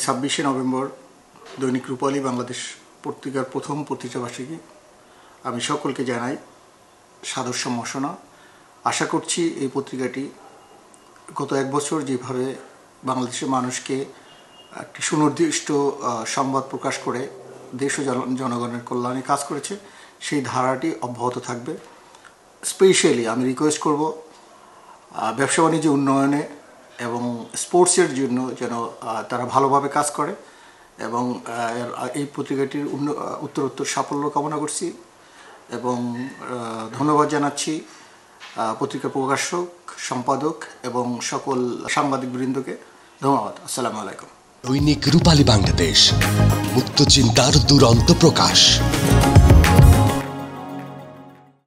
26শে November দৈনিক রূপালী বাংলাদেশ পত্রিকার প্রথম পত্রিকাবার্ষিকী। আমি সকলকে জানাই সাদর সম্ভাষণা। আশা করছি এই পত্রিকাটি গত এক বছর যেভাবে বাংলাদেশের মানুষকে একটি সুনির্দিষ্ট সংবাদ প্রকাশ করে দেশ ও জনগণের কল্যাণে কাজ করেছে, সেই ধারাটি অব্যাহত থাকবে। স্পেশালি আমি রিকোয়েস্ট করব ব্যবসা বাণিজ্য উন্নয়নে এবং স্পোর্টসের জন্য যেন তারা ভালোভাবে কাজ করে, এবং এই পত্রিকাটির উত্তরোত্তর সাফল্য কামনা করছি এবং ধন্যবাদ জানাচ্ছি পত্রিকা প্রকাশক, সম্পাদক এবং সকল সাংবাদিকবৃন্দকে। ধন্যবাদ। আসসালামু আলাইকুম। দৈনিক রূপালী বাংলাদেশ, মুক্ত চিন্তার দুরন্ত প্রকাশ।